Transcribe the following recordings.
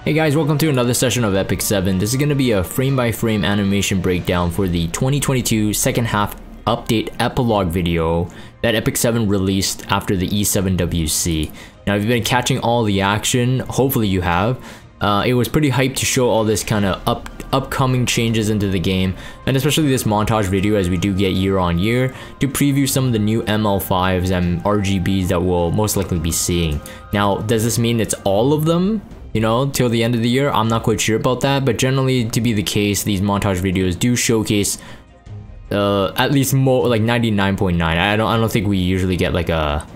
Hey guys, welcome to another session of Epic 7. This is going to be a frame-by-frame animation breakdown for the 2022 second half update epilogue video that Epic 7 released after the E7 WC. Now, if you've been catching all the action, hopefully you have. It was pretty hyped to show all this kind of upcoming changes into the game, and especially this montage video as we do get year on year to preview some of the new ML5s and RGBs that we'll most likely be seeing. Now, does this mean it's all of them? You know, till the end of the year? I'm not quite sure about that, but generally to be the case, these montage videos do showcase at least more like 99.9. I don't think we usually get like a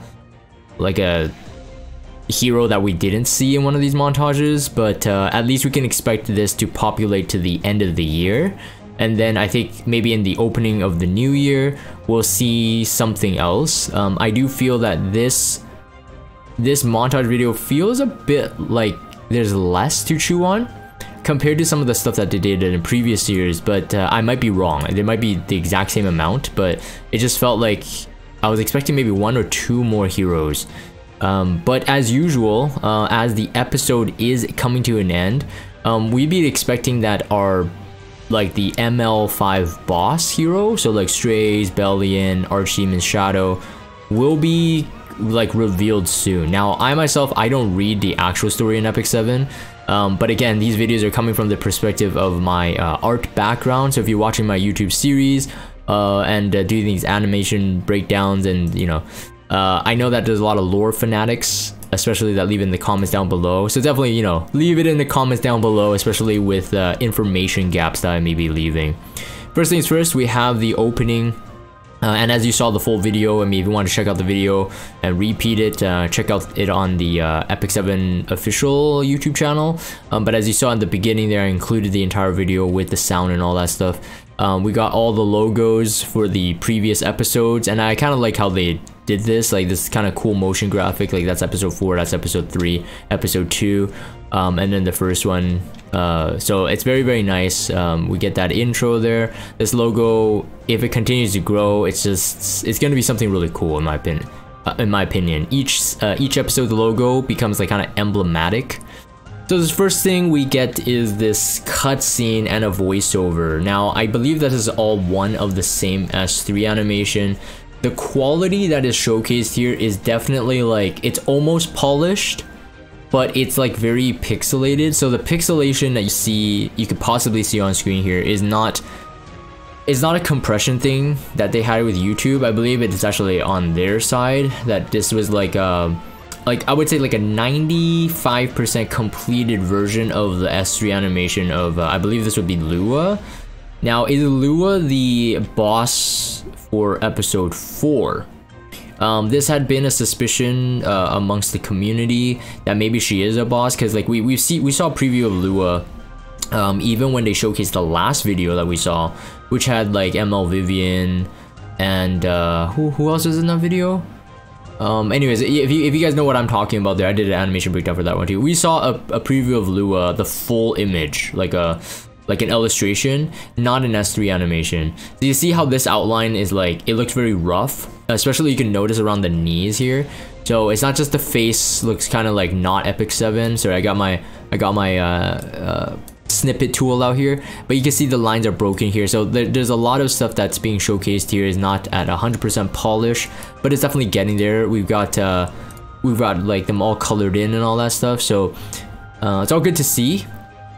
hero that we didn't see in one of these montages, but at least we can expect this to populate to the end of the year. And then I think maybe in the opening of the new year, we'll see something else. I do feel that this montage video feels a bit like there's less to chew on compared to some of the stuff that they did in previous years, but I might be wrong. There might be the exact same amount, but it just felt like I was expecting maybe 1 or 2 more heroes. But as usual, as the episode is coming to an end, we'd be expecting that our like the ML5 boss hero, so like Strays, Bellion, Archdemon, Shadow, will be like revealed soon. Now, I myself, I don't read the actual story in Epic 7, but again, these videos are coming from the perspective of my art background. So if you're watching my YouTube series and doing these animation breakdowns, and you know, I know that there's a lot of lore fanatics, especially that leave in the comments down below. So definitely, you know, leave it in the comments down below, especially with information gaps that I may be leaving. First things first, we have the opening. And as you saw the full video, I mean, if you want to check out the video and repeat it, check out it on the Epic 7 official YouTube channel. But as you saw in the beginning there, I included the entire video with the sound and all that stuff. We got all the logos for the previous episodes, and I kind of like how they did this, like this kind of cool motion graphic. Like that's episode 4, that's episode 3, episode 2, and then the first one. So it's very, very nice. We get that intro there. This logo, if it continues to grow, it's gonna be something really cool in my opinion. Each episode, the logo becomes like kind of emblematic. So this first thing we get is this cutscene and a voiceover. Now, I believe that is all one of the same S3 animation. The quality that is showcased here is definitely like, it's almost polished, but it's like very pixelated. So the pixelation that you could possibly see on screen here is not a compression thing that they had with YouTube. I believe it is actually on their side that this was like I would say like a 95% completed version of the S3 animation of I believe this would be Lua. Now, is Lua the boss for episode 4? This had been a suspicion amongst the community that maybe she is a boss, because like we saw a preview of Lua even when they showcased the last video that we saw, which had like ML Vivian and who else was in that video? Anyways, if you guys know what I'm talking about there, I did an animation breakdown for that one too. We saw a preview of Lua, the full image, like an illustration, not an S3 animation. So you see how this outline is like, it looks very rough, especially you can notice around the knees here. So it's not just the face looks kind of like not Epic 7. Sorry, I got my snippet tool out here, but you can see the lines are broken here. So there's a lot of stuff that's being showcased here is not at 100% polish, but it's definitely getting there. We've got like them all colored in and all that stuff. So it's all good to see.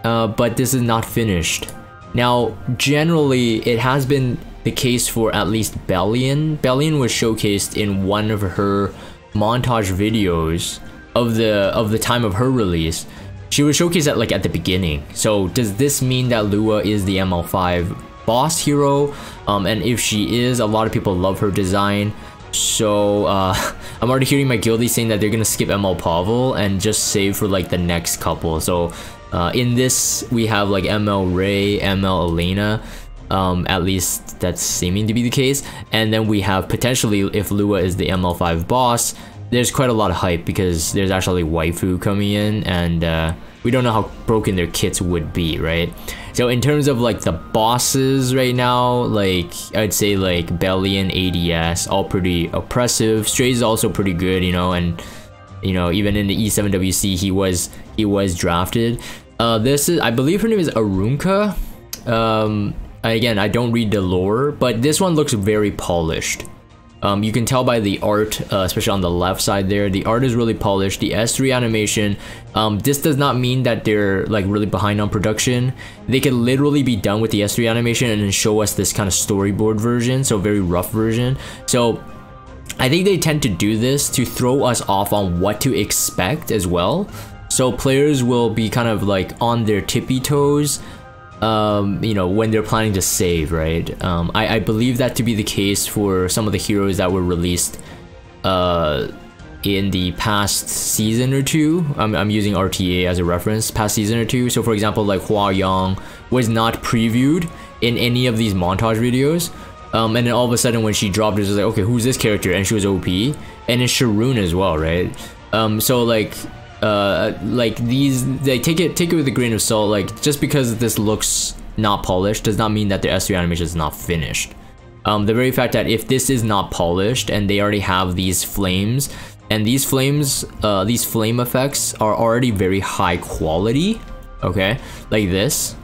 But this is not finished. Now, generally, it has been the case for at least Bellion. Bellion was showcased in one of her montage videos of the time of her release. She was showcased at the beginning. So does this mean that Lua is the ML5 boss hero? And if she is, a lot of people love her design. So I'm already hearing my guildie saying that they're gonna skip ML Pavel and just save for like the next couple. So in this we have like ML Ray, ML Elena, at least that's seeming to be the case. And then we have potentially, if Lua is the ML5 boss, there's quite a lot of hype because there's actually waifu coming in, and we don't know how broken their kits would be, right? So in terms of like the bosses right now, like I'd say like Bellion, ADS, all pretty oppressive. Strays is also pretty good, you know, and you know, even in the E7 WC, he was he was drafted. This is, I believe her name is Arunka. Again, I don't read the lore, but this one looks very polished. You can tell by the art, especially on the left side there, the art is really polished. The S3 animation, this does not mean that they're like really behind on production. They could literally be done with the S3 animation and then show us this kind of storyboard version, so very rough version. So I think they tend to do this to throw us off on what to expect as well. So players will be kind of like on their tippy toes, you know, when they're planning to save, right? I believe that to be the case for some of the heroes that were released in the past season or two. I'm using RTA as a reference, past season or two. So for example, like Hua Yang was not previewed in any of these montage videos. And then all of a sudden when she dropped, it was like, okay, who's this character? And she was OP. And it's Sharon as well, right? So like these, they take it with a grain of salt. Like, just because this looks not polished does not mean that the S3 animation is not finished. The very fact that if this is not polished and they already have these flames, and these flames, these flame effects are already very high quality, okay, like this.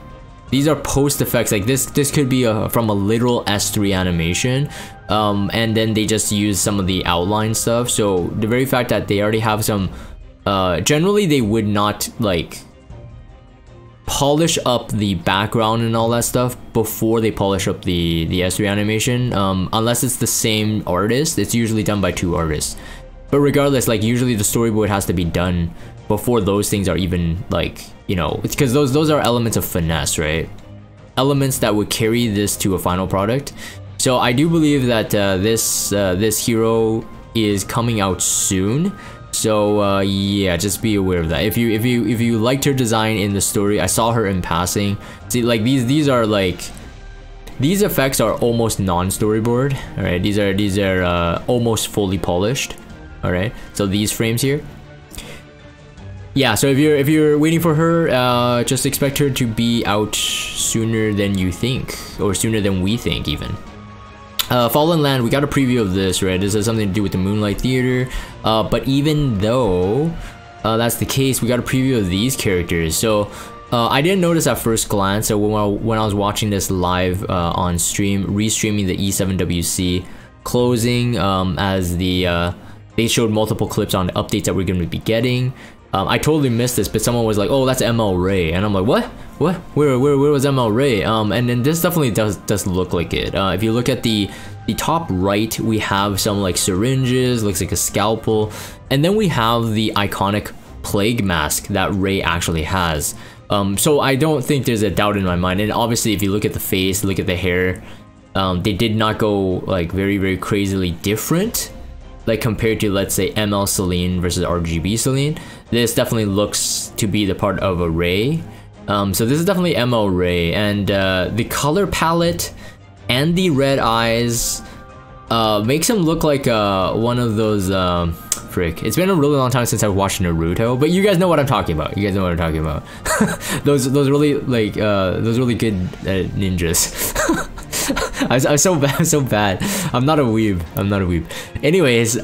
These are post effects. Like this could be from a literal S3 animation, and then they just use some of the outline stuff. So the very fact that they already have some, generally they would not like polish up the background and all that stuff before they polish up the S3 animation, unless it's the same artist. It's usually done by two artists. But regardless, like usually the storyboard has to be done before those things are even like, you know, because those are elements of finesse, right? Elements that would carry this to a final product. So I do believe that this hero is coming out soon. So yeah, just be aware of that. If you liked her design in the story, I saw her in passing. See, like these are like, these effects are almost non-storyboard. All right, these are almost fully polished. All right, so these frames here. Yeah, so if you're waiting for her, just expect her to be out sooner than you think, or sooner than we think even. Fallen Land, we got a preview of this, right? This has something to do with the Moonlight Theater, but even though that's the case, we got a preview of these characters. So I didn't notice at first glance. So when I was watching this live on stream, restreaming the E7WC closing, as they showed multiple clips on the updates that we're going to be getting. I totally missed this, but someone was like, "Oh, that's ML Ray," and I'm like, "What? What? Where was ML Ray?" And then this definitely does look like it. If you look at the top right, we have some like syringes, looks like a scalpel, and then we have the iconic plague mask that Ray actually has. So I don't think there's a doubt in my mind. And obviously, if you look at the face, look at the hair, they did not go like very crazily different. Like compared to, let's say, ML Celine versus RGB Celine, this definitely looks to be the part of a Ray. So this is definitely ML Ray, and the color palette and the red eyes makes him look like one of those frick. It's been a really long time since I've watched Naruto, but you guys know what I'm talking about. You guys know what I'm talking about. those really like those really good ninjas. I'm so bad. I'm not a weeb. Anyways,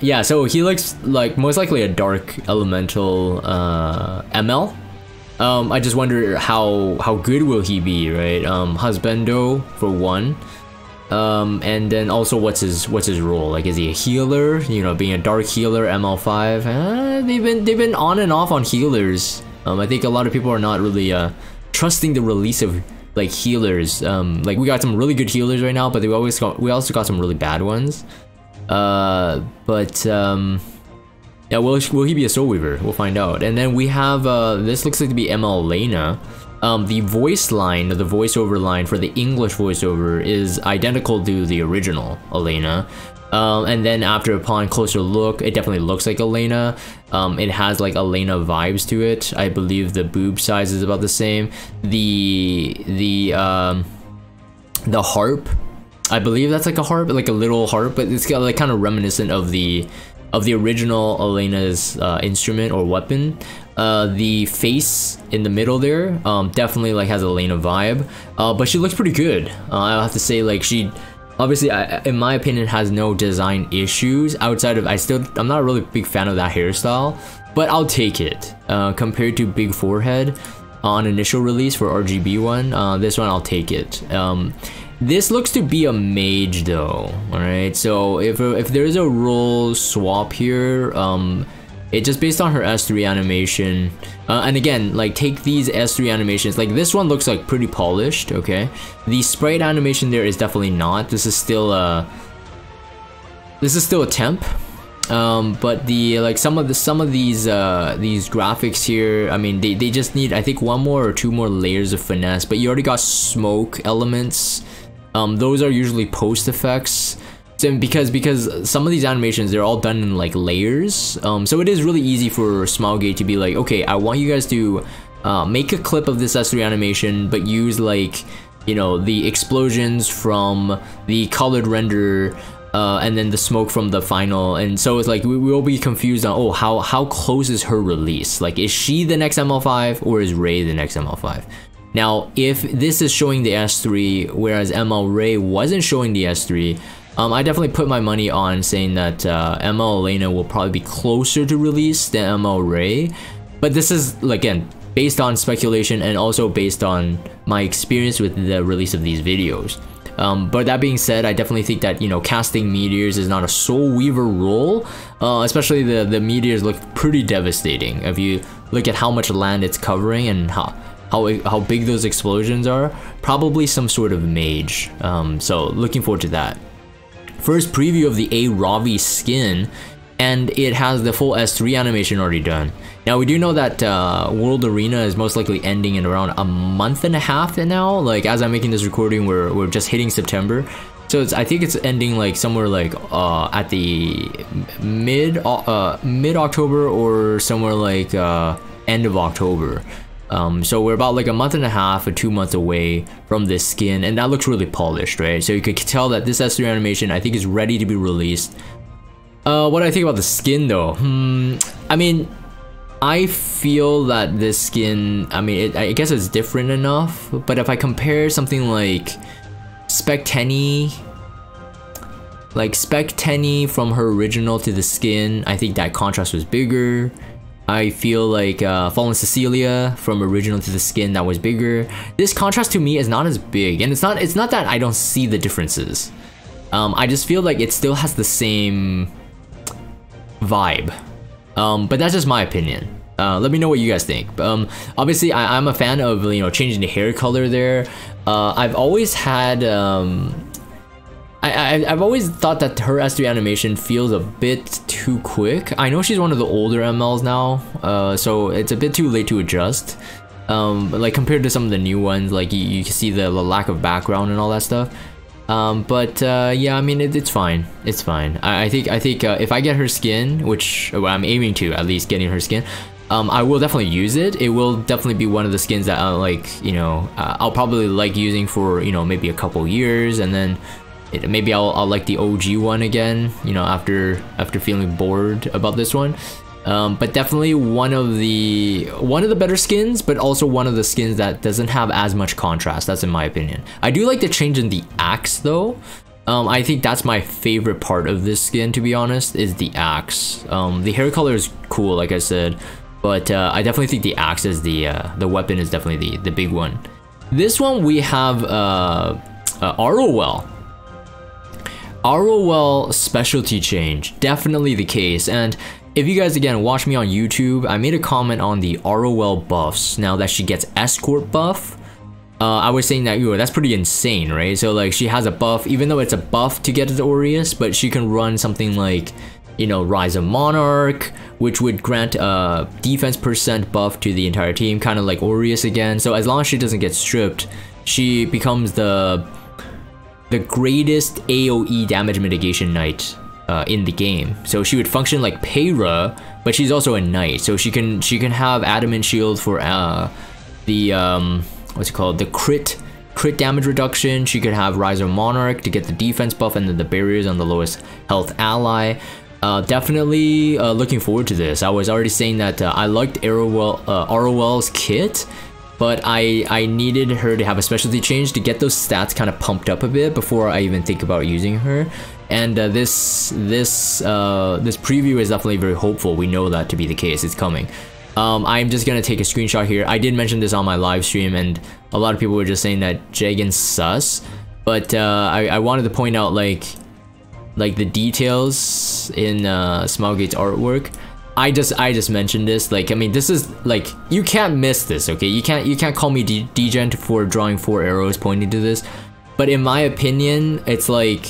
yeah, so he looks like most likely a dark elemental ML. I just wonder how good will he be, right? Husbando for one. And then also what's his role? Like, is he a healer? You know, being a dark healer, ML5. They've been on and off on healers. I think a lot of people are not really trusting the release of like healers. Like we got some really good healers right now, but we also got some really bad ones. Yeah, will he be a Soul Weaver? We'll find out. And then we have this looks like to be ML Elena. The voice line, the voiceover line for the English voiceover is identical to the original Elena. And then upon closer look, it definitely looks like Elena. It has like Elena vibes to it. I believe the boob size is about the same. The harp, I believe that's like a harp, like a little harp, but it's got like kind of reminiscent of the original Elena's instrument or weapon. The face in the middle there definitely like has Elena vibe, but she looks pretty good. I'll have to say, like, she obviously, in my opinion, has no design issues outside of I'm not a really big fan of that hairstyle. but I'll take it. Compared to Big Forehead on initial release for RGB one, this one I'll take it. This looks to be a mage though, alright? So if there's a role swap here, it's just based on her S3 animation. And again, like take these S3 animations, like this one looks like pretty polished, okay? The sprite animation there is definitely not. This is still a temp. But the like some of these graphics here, I mean they just need I think 1 more or 2 more layers of finesse, but you already got smoke elements. Those are usually post effects. So because some of these animations, they're all done in like layers. So it is really easy for Smilegate to be like, okay, I want you guys to make a clip of this S3 animation, but use like, you know, the explosions from the colored render, and then the smoke from the final. And so it's like we will be confused on, oh, how close is her release? Like, is she the next ML5 or is Ray the next ML5? Now, if this is showing the S3, whereas ML Ray wasn't showing the S3, I definitely put my money on saying that ML Elena will probably be closer to release than ML Ray. But this is, again, based on speculation and also based on my experience with the release of these videos. But that being said, I definitely think that, you know, casting meteors is not a Soul Weaver role. Especially the meteors look pretty devastating. If you look at how much land it's covering and how big those explosions are, probably some sort of mage. So looking forward to that. First preview of the A Ravi skin, and it has the full S3 animation already done. Now we do know that World Arena is most likely ending in around a month and a half now. Like as I'm making this recording, we're just hitting September. So I think it's ending like somewhere like at the mid October or somewhere like end of October. So we're about like a month and a half or 2 months away from this skin, and that looks really polished, right? So you could tell that this S3 animation I think is ready to be released. What do I think about the skin though? I mean, I feel that this skin, I mean, I guess it's different enough, but if I compare something like Spec Tenny from her original to the skin, I think that contrast was bigger. I feel like Fallen Cecilia from original to the skin, that was bigger. This contrast to me is not as big, and it's not that I don't see the differences. I just feel like it still has the same vibe. But that's just my opinion. Let me know what you guys think. Obviously, I'm a fan of, you know, changing the hair color there. I've always had I've always thought that her S3 animation feels a bit too quick. I know she's one of the older MLs now, so it's a bit too late to adjust. Like compared to some of the new ones, like you can see the lack of background and all that stuff. Yeah, I mean it's fine. It's fine. I think if I get her skin, which I'm aiming to at least getting her skin, I will definitely use it. It will definitely be one of the skins that I'll like, you know, I'll probably like using for, you know, maybe a couple years, and then maybe I'll like the OG one again, you know, after feeling bored about this one. But definitely one of the better skins, but also one of the skins that doesn't have as much contrast. That's in my opinion. I do like the change in the axe though. I think that's my favorite part of this skin, to be honest, is the axe. The hair color is cool, like I said, but I definitely think the axe is the weapon is definitely the big one. This one we have Arrowell. Arrowell specialty change, definitely the case. And if you guys again watch me on YouTube, I made a comment on the Arrowell buffs. Now that she gets escort buff, I was saying that, that's pretty insane, right? So like she has a buff, even though it's a buff to get to the Aureus, but she can run something like, you know, Rise of Monarch, which would grant a defense % buff to the entire team, kind of like Aureus again. So as long as she doesn't get stripped, she becomes the greatest AoE damage mitigation knight in the game. So she would function like Peyra, but she's also a knight, so she can have Adamant Shield for the what's it called, the crit damage reduction. She could have Rise of Monarch to get the defense buff and then the barriers on the lowest health ally. Definitely looking forward to this. I was already saying that I liked Arrowell's kit, but I needed her to have a specialty change to get those stats kind of pumped up a bit before I even think about using her. And this preview is definitely very hopeful. We know that to be the case. It's coming. I'm just gonna take a screenshot here. I did mention this on my live stream, and a lot of people were just saying that Jagan's sus. But I wanted to point out like the details in Smilegate's artwork. I just mentioned this. Like, I mean, this is like, you can't miss this, okay? You can't call me degen for drawing 4 arrows pointing to this. But in my opinion, it's like,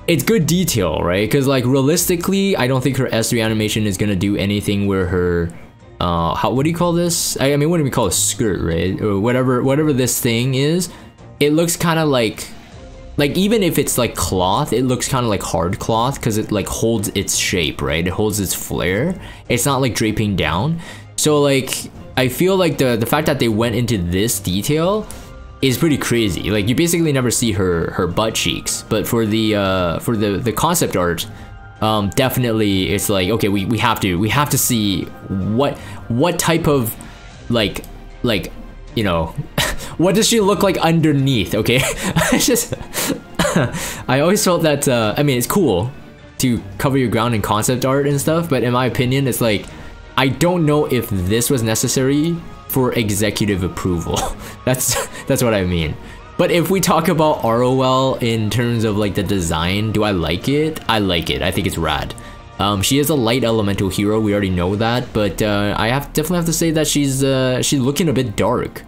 it's good detail, right? Because like realistically, I don't think her S3 animation is gonna do anything where her what do you call this? I mean, what do we call a skirt, right? Or whatever this thing is. It looks kind of like even if it's like cloth, it looks kind of like hard cloth because it like holds its shape, right? It holds its flare. It's not like draping down. So like, I feel like the fact that they went into this detail is pretty crazy. Like, you basically never see her butt cheeks, but for the concept art, definitely it's like, okay, we have to see what type of like you know what does she look like underneath, okay? I just I always felt that I mean, it's cool to cover your ground in concept art and stuff, but in my opinion, it's like, I don't know if this was necessary for executive approval. That's what I mean. But if we talk about ROL in terms of like the design, do I like it? I like it. I think it's rad. She is a light elemental hero, we already know that, but I definitely have to say that she's looking a bit dark.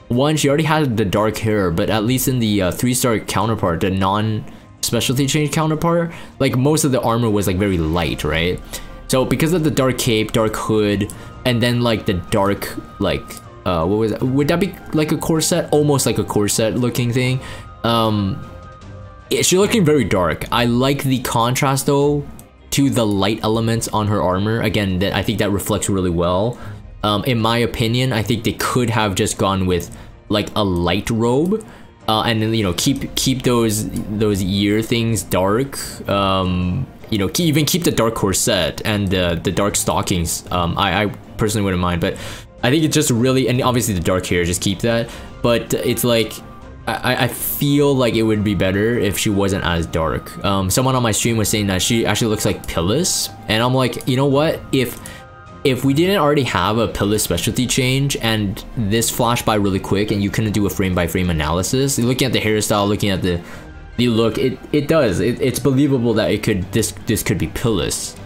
One, she already had the dark hair, but at least in the 3-star counterpart, the non-specialty change counterpart, like most of the armor was like very light, right? So because of the dark cape, dark hood, and then like the dark, like what was that? Would that be like a corset? Almost like a corset looking thing. She's looking very dark. I like the contrast though to the light elements on her armor. Again, I think that reflects really well. In my opinion, I think they could have just gone with like a light robe, and then, you know, keep those ear things dark. You know, even keep the dark corset and the dark stockings. I personally wouldn't mind, but I think it's just really, and obviously the dark hair, just keep that. But it's like, I feel like it would be better if she wasn't as dark. Someone on my stream was saying that she actually looks like Pillis, and I'm like, you know what? If we didn't already have a Pillis specialty change and this flashed by really quick and you couldn't do a frame by frame analysis, looking at the hairstyle, looking at the look, it's believable that this could be Pillis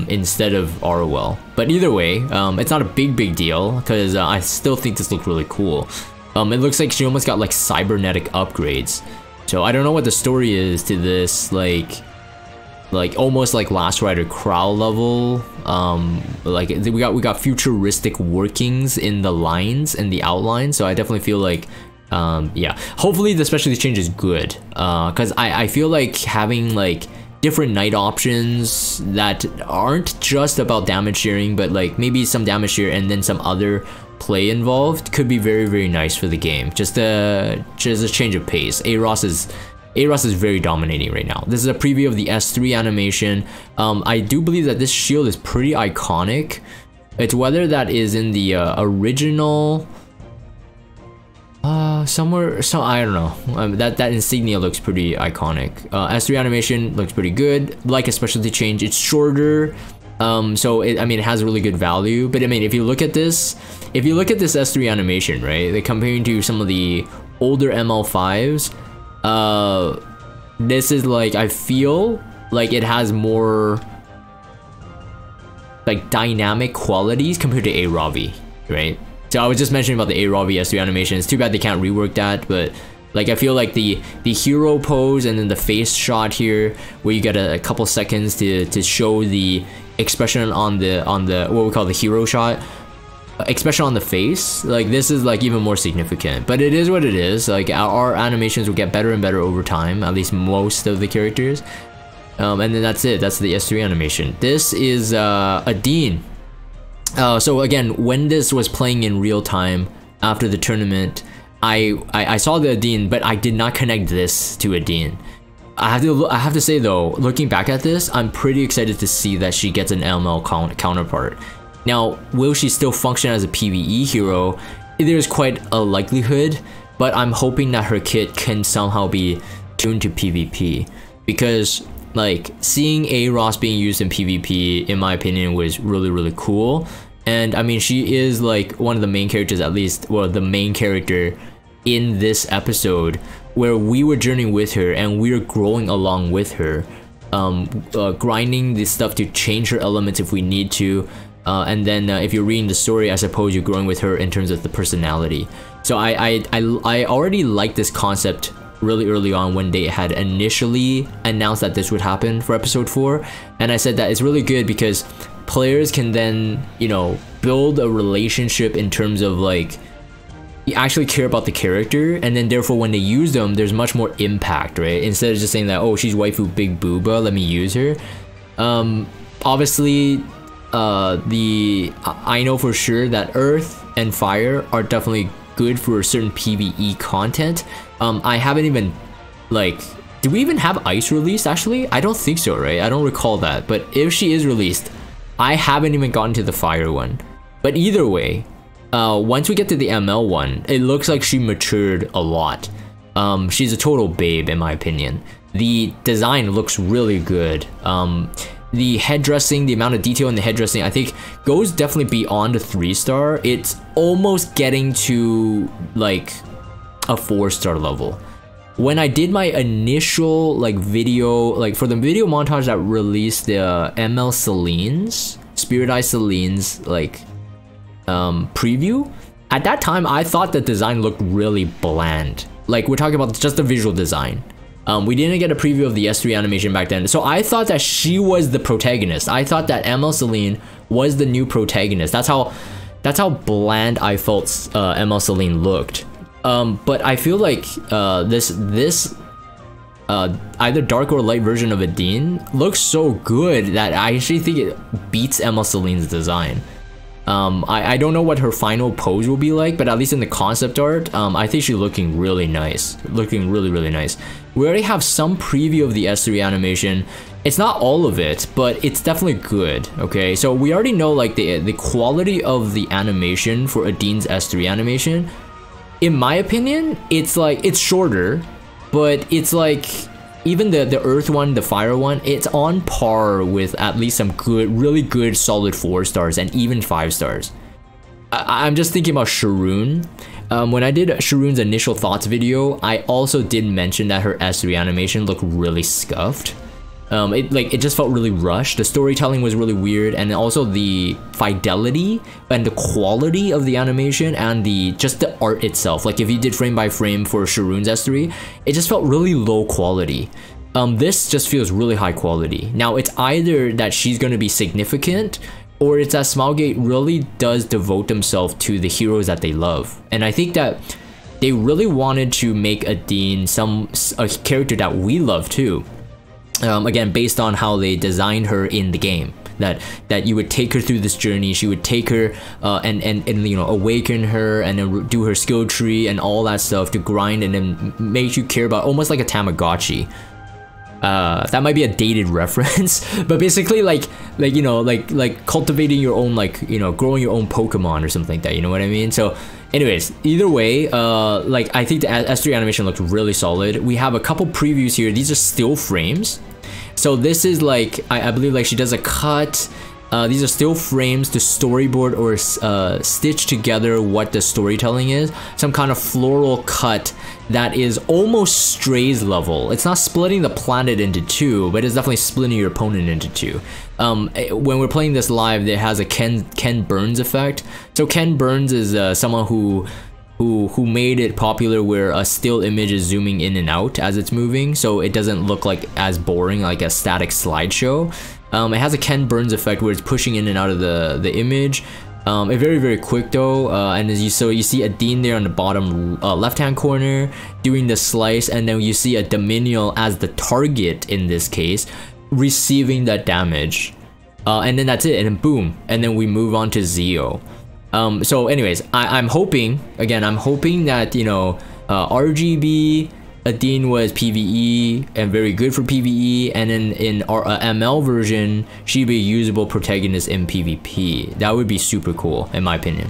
instead of ROL. But either way, it's not a big deal because I still think this looked really cool. It looks like she almost got like cybernetic upgrades. So I don't know what the story is to this, like almost like Last Rider Crow level. Like we got futuristic workings in the lines and the outline. So I definitely feel like, yeah, hopefully the specialty change is good, because I feel like having like different night options that aren't just about damage sharing, but like maybe some damage share and then some other play involved could be very nice for the game. Just a change of pace. Aros is very dominating right now. This is a preview of the S3 animation. I do believe that this shield is pretty iconic. It's whether that is in the original somewhere, so I don't know. That insignia looks pretty iconic. S3 animation looks pretty good. Like a specialty change, it's shorter. So I mean, it has really good value. But I mean, if you look at this S3 animation, right? Like comparing to some of the older ML5s, this is like, I feel like it has more like dynamic qualities compared to A-Ravi, right? So I was just mentioning about the A-Ravi S3 animation. It's too bad they can't rework that, but like I feel like the hero pose and then the face shot here, where you get a couple seconds to show the expression on the what we call the hero shot, expression on the face, like this is like even more significant. But it is what it is. Like our animations will get better and better over time, at least most of the characters. And then that's it. That's the S3 animation. This is Adine. So again, when this was playing in real time after the tournament, I saw the Adine, but I did not connect this to Adine. I have to say though, looking back at this, I'm pretty excited to see that she gets an ML counterpart. Now, will she still function as a PvE hero? There's quite a likelihood, but I'm hoping that her kit can somehow be tuned to PvP. because like seeing A-Ross being used in PvP, in my opinion, was really cool. And I mean, she is like one of the main characters, at least, well, the main character in this episode, where we were journeying with her and we were growing along with her, grinding this stuff to change her elements if we need to. And then if you're reading the story, I suppose you're growing with her in terms of the personality. So I already liked this concept really early on when they had initially announced that this would happen for episode 4, and I said that it's really good because players can then, you know, build a relationship in terms of like you actually care about the character, and then therefore when they use them, there's much more impact, right? Instead of just saying that, oh, she's waifu big booba, let me use her. Obviously, I know for sure that Earth and Fire are definitely good for certain PvE content. I haven't even, like, do we even have Ice released actually? I don't think so, right? I don't recall that, but if she is released, I haven't even gotten to the Fire one. But either way, once we get to the ML one, it looks like she matured a lot. She's a total babe in my opinion. The design looks really good. The headdressing, the amount of detail in the headdressing, I think goes definitely beyond a 3-star. It's almost getting to like a 4-star level. When I did my initial like video, like for the video montage that released the ML Celine's, Spirit Eye Celine's like preview, at that time I thought the design looked really bland. Like we're talking about just the visual design. We didn't get a preview of the S3 animation back then, so I thought that she was the protagonist. I thought that ML Celine was the new protagonist. That's how bland I felt ML Celine looked. But I feel like this either dark or light version of Adine looks so good that I actually think it beats ML Celine's design. I don't know what her final pose will be like, but at least in the concept art, I think she's looking really nice. Looking really nice. We already have some preview of the S3 animation. It's not all of it, but it's definitely good, okay? So we already know like the quality of the animation for Adine's S3 animation. In my opinion, it's like, it's shorter, but it's like, even the Earth one, the Fire one, it's on par with at least some good, really good solid 4 stars and even 5 stars. I'm just thinking about Sharoon. When I did Sharoon's initial thoughts video, I also did mention that her S3 animation looked really scuffed. It just felt really rushed. The storytelling was really weird, and also the fidelity and the quality of the animation and just the art itself. Like if you did frame by frame for Sharoon's S3, it just felt really low quality. This just feels really high quality. Now it's either that she's gonna be significant, or it's that Smilegate really does devote themselves to the heroes that they love. And I think that they really wanted to make Adine a character that we love too. Again, based on how they designed her in the game, that you would take her through this journey, she would take her and you know, awaken her and then do her skill tree and all that stuff to grind and then make you care about, almost like a Tamagotchi. That might be a dated reference, but basically like you know, like cultivating your own, like, you know, growing your own Pokemon or something like that, you know what I mean? So anyways, either way, like I think the S3 animation looked really solid. We have a couple previews here. These are still frames. So this is like, I believe like she does a cut. These are still frames to storyboard or stitch together what the storytelling is. Some kind of floral cut that is almost Strays level. It's not splitting the planet into 2, but it's definitely splitting your opponent into 2. When we're playing this live, it has a Ken Burns effect. So Ken Burns is someone who made it popular where a still image is zooming in and out as it's moving, so it doesn't look like as boring like a static slideshow. It has a Ken Burns effect where it's pushing in and out of the image. It's very quick though, and as you see Adine there on the bottom left hand corner doing the slice, and then you see a Dominion as the target in this case receiving that damage, and then that's it, and then boom, and then we move on to Zeo. So anyways, I'm hoping that, you know, RGB Adine was PvE and very good for PvE, and then in our ML version, she'd be a usable protagonist in PvP. That would be super cool, in my opinion.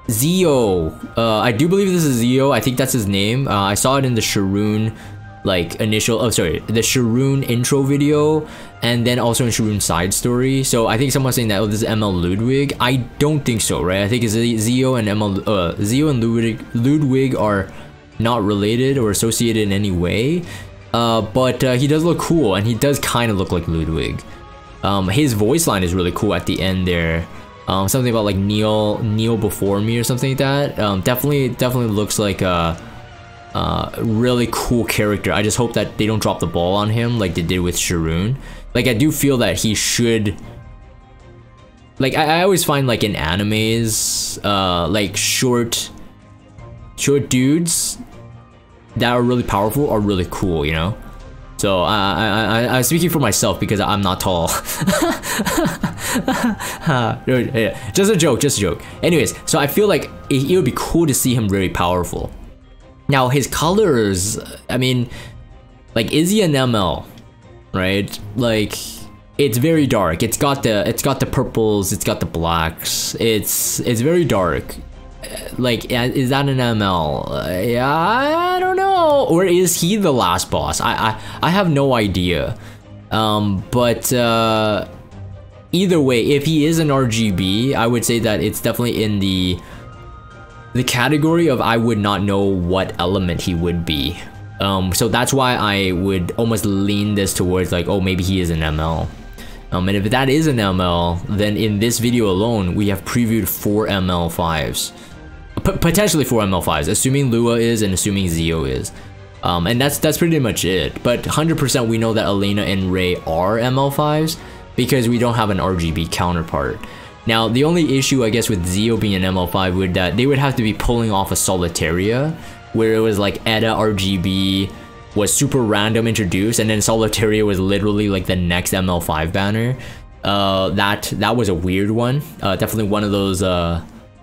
Zeo. I do believe this is Zeo. I think that's his name. I saw it in the Sharoon like initial, oh sorry, the Sharoon intro video, and then also in Sharoon side story. So I think someone's saying that, oh, this is ML Ludwig. I don't think so, right? I think it's Zio and Zio and Ludwig are not related or associated in any way. But he does look cool, and he does kind of look like Ludwig. His voice line is really cool at the end there. Something about like kneel before me or something like that. Definitely looks like a really cool character. I just hope that they don't drop the ball on him like they did with Sharoon. Like I do feel that he should. Like I always find like in animes, like short dudes that are really powerful are really cool, you know. So I'm speaking for myself because I'm not tall. Just a joke. Anyways, so I feel like it would be cool to see him really powerful. Now his colors, I mean, like, is he an ML, right? Like, it's very dark. It's got the purples, it's got the blacks. It's very dark. Like, is that an ML? Yeah, I don't know. Or is he the last boss? I have no idea. But either way, if he is an RGB, I would say that it's definitely in the category of I would not know what element he would be. So that's why I would almost lean this towards like, oh, maybe he is an ML. And if that is an ML, then in this video alone, we have previewed 4 ML5s. Potentially 4 ML5s, assuming Lua is and assuming Zio is. And that's pretty much it. But 100% we know that Elena and Ray are ML5s because we don't have an RGB counterpart. Now, the only issue, I guess, with Zio being an ML5 would that they would have to be pulling off a Solitaria, where it was like Eda RGB was super random introduced, and then Solitaria was literally like the next ML5 banner. That was a weird one. Definitely one of those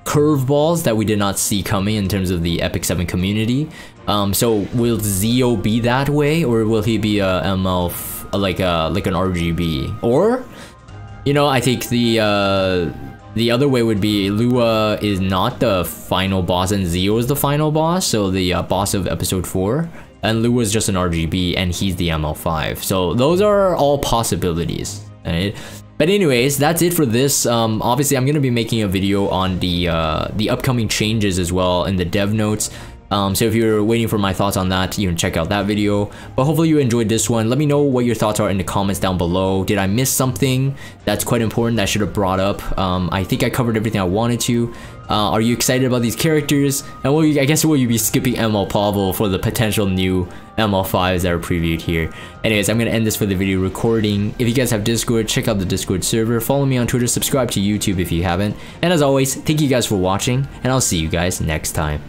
curveballs that we did not see coming in terms of the Epic 7 community. So will Zio be that way, or will he be a ML like an RGB? Or, you know, I think the other way would be Lua is not the final boss and Zio is the final boss, so the boss of episode 4, and Lua is just an RGB and he's the ML5. So those are all possibilities, right? But anyways, that's it for this. Obviously, I'm gonna be making a video on the upcoming changes as well in the dev notes. So if you're waiting for my thoughts on that, you can check out that video. But hopefully you enjoyed this one. Let me know what your thoughts are in the comments down below. Did I miss something that's quite important that I should have brought up? I think I covered everything I wanted to. Are you excited about these characters? And I guess will you be skipping ML Pavel for the potential new ML5s that are previewed here? Anyways, I'm gonna end this for the video recording. If you guys have Discord, check out the Discord server. Follow me on Twitter, subscribe to YouTube if you haven't. And as always, thank you guys for watching, and I'll see you guys next time.